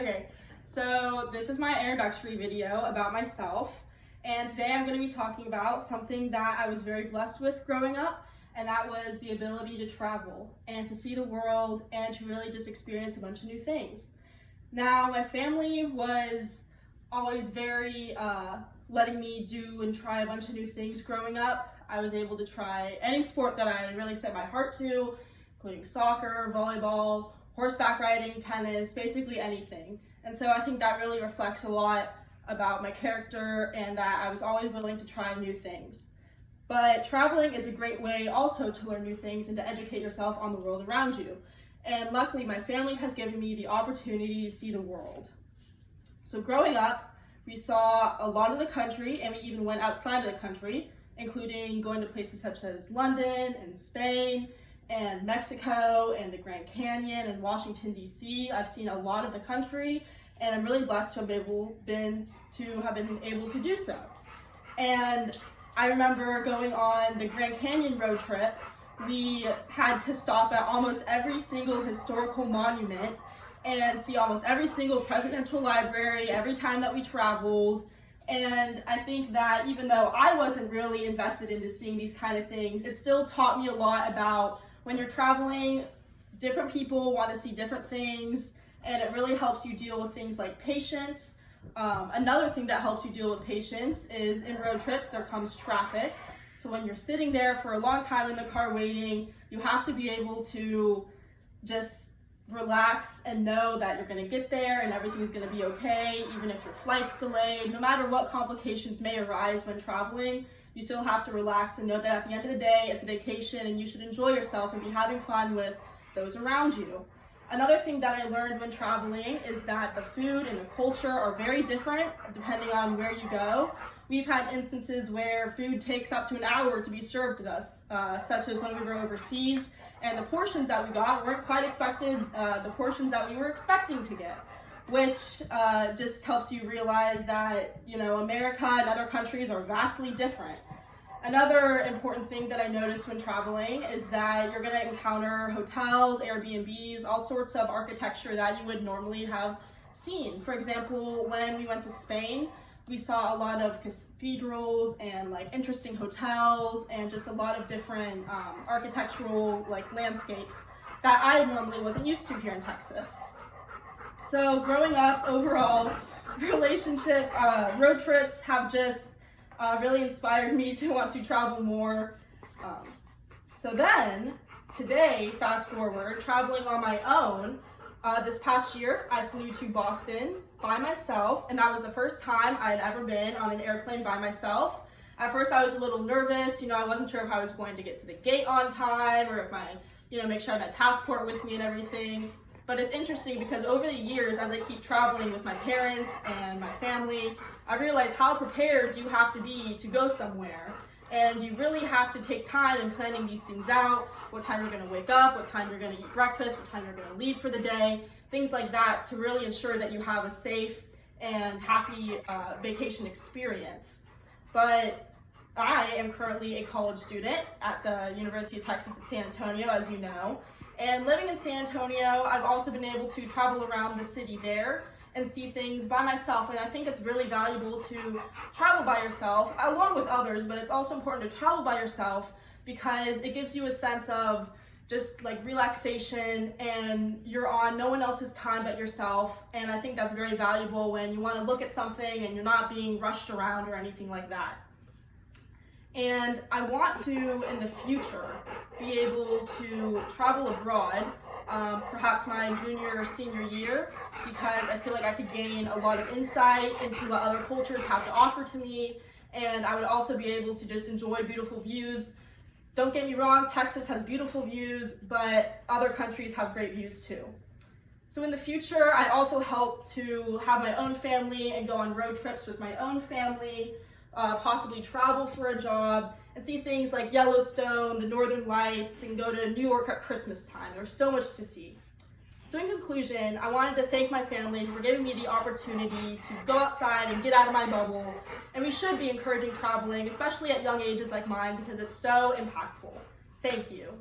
Okay, so this is my introductory video about myself, and today I'm going to be talking about something that I was very blessed with growing up, and that was the ability to travel and to see the world and to really just experience a bunch of new things. Now, my family was always very letting me do and try a bunch of new things growing up. I was able to try any sport that I really set my heart to, including soccer, volleyball, horseback riding, tennis, basically anything. And so I think that really reflects a lot about my character and that I was always willing to try new things. But traveling is a great way also to learn new things and to educate yourself on the world around you. And luckily, my family has given me the opportunity to see the world. So growing up, we saw a lot of the country, and we even went outside of the country, including going to places such as London and Spain and Mexico and the Grand Canyon and Washington, D.C. I've seen a lot of the country, and I'm really blessed to have been able to do so. And I remember going on the Grand Canyon road trip. We had to stop at almost every single historical monument and see almost every single presidential library every time that we traveled. And I think that even though I wasn't really invested into seeing these kind of things, it still taught me a lot about when you're traveling, different people want to see different things, and it really helps you deal with things like patience. Another thing that helps you deal with patience is in road trips, there comes traffic. So when you're sitting there for a long time in the car waiting, you have to be able to just relax and know that you're going to get there and everything's going to be okay, even if your flight's delayed. No matter what complications may arise when traveling, you still have to relax and know that at the end of the day, it's a vacation and you should enjoy yourself and be having fun with those around you. Another thing that I learned when traveling is that the food and the culture are very different depending on where you go. We've had instances where food takes up to an hour to be served to us, such as when we were overseas, and the portions that we got weren't quite the portions that we were expecting to get, which just helps you realize that, America and other countries are vastly different. Another important thing that I noticed when traveling is that you're going to encounter hotels, Airbnbs, all sorts of architecture that you would normally have seen. For example, when we went to Spain, we saw a lot of cathedrals and interesting hotels and just a lot of different architectural landscapes that I normally wasn't used to here in Texas. So growing up, overall, road trips have just really inspired me to want to travel more. So then, today, fast forward, traveling on my own, this past year, I flew to Boston by myself, and that was the first time I had ever been on an airplane by myself. At first, I was a little nervous. I wasn't sure if I was going to get to the gate on time or if make sure I had my passport with me and everything. But it's interesting because over the years, as I keep traveling with my parents and my family, I realize how prepared you have to be to go somewhere. And you really have to take time in planning these things out, what time you're going to wake up, what time you're going to eat breakfast, what time you're going to leave for the day, things like that to really ensure that you have a safe and happy vacation experience. But I am currently a college student at the University of Texas at San Antonio, as you know. And living in San Antonio, I've also been able to travel around the city there and see things by myself. And I think it's really valuable to travel by yourself, along with others, but it's also important to travel by yourself because it gives you a sense of just relaxation, and you're on no one else's time but yourself. And I think that's very valuable when you want to look at something and you're not being rushed around or anything like that. And I want to, in the future, be able to travel abroad, perhaps my junior or senior year, because I feel like I could gain a lot of insight into what other cultures have to offer to me, and I would also be able to just enjoy beautiful views. Don't get me wrong, Texas has beautiful views, but other countries have great views too. So in the future, I also hope to have my own family and go on road trips with my own family, possibly travel for a job and see things like Yellowstone, the Northern Lights, and go to New York at Christmas time. There's so much to see. So in conclusion, I wanted to thank my family for giving me the opportunity to go outside and get out of my bubble. And we should be encouraging traveling, especially at young ages like mine, because it's so impactful. Thank you.